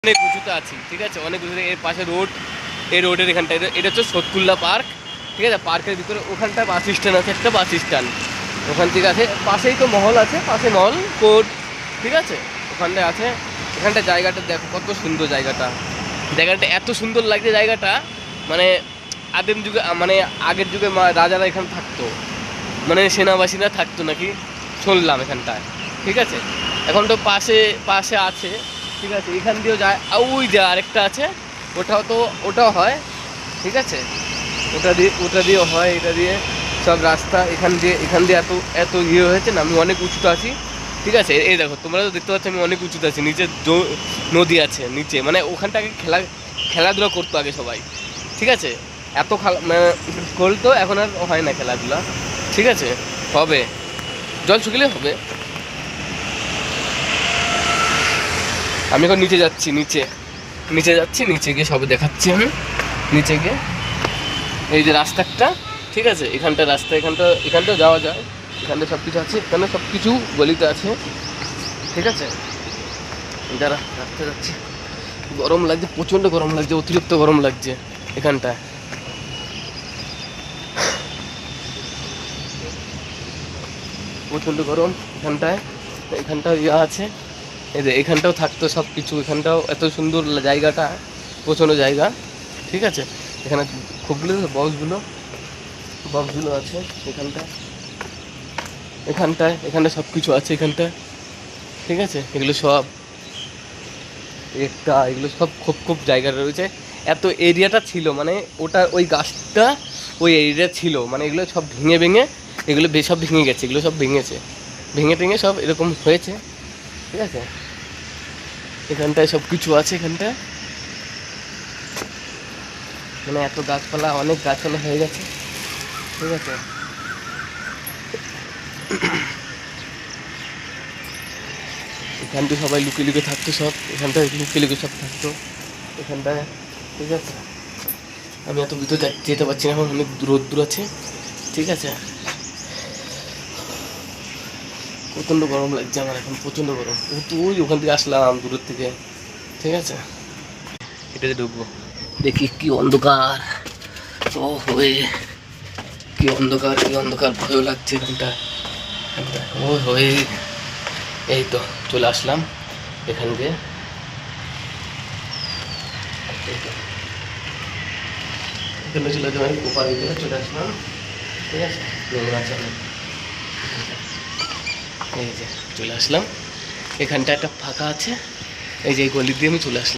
অনেক উঁচুতে আছি, ঠিক আছে, অনেক উঁচুতে। এর পাশে রোড, এই রোডের এখানটা এটা হচ্ছে সতকুল্লা পার্ক, ঠিক আছে। পার্কের ভিতরে ওখানটা বাস স্ট্যান্ড আছে, একটা বাস স্ট্যান্ড ওখান থেকে আছে। পাশেই তো মহল আছে, পাশে মহল কোর্ট, ঠিক আছে, ওখানটায় আছে। এখানটা জায়গাটা দেখো কত সুন্দর জায়গাটা, জায়গাটা এত সুন্দর লাগছে জায়গাটা। মানে আদিম যুগে, মানে আগের যুগে রাজারা এখানে থাকতো, মানে সেনাবাসীরা থাকতো নাকি শুনলাম এখানটায়, ঠিক আছে। এখন তো পাশে পাশে আছে, ঠিক আছে। এখান দিয়েও যায়, ওই যে আরেকটা আছে, ওটাও হয়, ঠিক আছে। ওটা দিয়েও হয়, এটা দিয়ে সব রাস্তা এখান দিয়ে এত এত ইয়ে হয়েছে না। আমি অনেক উঁচুতে আছি, ঠিক আছে। এই দেখো, তোমরা তো দেখতে পাচ্ছ আমি অনেক উঁচুতে আছি। নিচে নদী আছে নিচে, মানে ওখানটাকে খেলাধুলা করতো আগে সবাই, ঠিক আছে। এত মানে করতো, এখন আর হয় না খেলাধুলা, ঠিক আছে। হবে, জল শুকিলে হবে। আমি এখন নিচে যাচ্ছি, নিচে গিয়ে সবে দেখাচ্ছি আমি। নিচে গিয়ে এই যে রাস্তাটা, ঠিক আছে, এখানটাও যাওয়া যায়। এখানটা সব কিছু আছে, এখানে সব কিছু গলিতে আছে, ঠিক আছে। যারা রাস্তা যাচ্ছে, গরম লাগছে, প্রচণ্ড গরম লাগছে, অতিরিক্ত গরম লাগছে এখানটায়। প্রচণ্ড গরম এখানটাও ইয়ে আছে। এই যে এখানটাও থাকতো সব কিছু, এখানটাও এত সুন্দর জায়গাটা, প্রচণ্ড জায়গা, ঠিক আছে। এখানে খুবগুলো বক্সগুলো আছে এখানটা সব কিছু আছে এখানটায়, ঠিক আছে। এগুলো সব এগুলো সব খুব জায়গা রয়েছে। এত এরিয়াটা ছিল, মানে ওটা ওই গাছটা ওই এরিয়া ছিল, মানে এগুলো সব ভেঙে এগুলো সব ভেঙে গেছে, এগুলো সব ভেঙে টেঙে সব এরকম হয়েছে, ঠিক আছে। এখানটায় সব কিছু আছে, এখানটায় মানে এত গাছপালা, অনেক গাছপালা হয়ে গেছে, ঠিক আছে। এখানটায় সবাই লুকিয়ে থাকতো, সব এখানটায় লুকিয়ে সব থাকতো এখানটায়, ঠিক আছে। আমি এত ভিতরে যেতে পারছি না, এখন অনেক দূর আছে, ঠিক আছে। প্রচণ্ড গরম লাগছে আমার এখন, প্রচণ্ড গরম। তুই ওখান থেকে আসলাম দূরের থেকে, ঠিক আছে। এটাতে ঢুকবো, দেখি কি অন্ধকার, ও হয়ে কি অন্ধকার ভয়ও লাগছে এখানটা। ও হয়ে এই তো চলে আসলাম এখান দিয়ে, এখানে চলে আসলাম, ওপার ভিতরে চলে আসলাম, ঠিক আছে। নোংরা আছে অনেক, এই যে চলে আসলাম। এখানটা একটা ফাঁকা আছে, এই যে এই গলি দিয়ে আমি চলে আসলাম।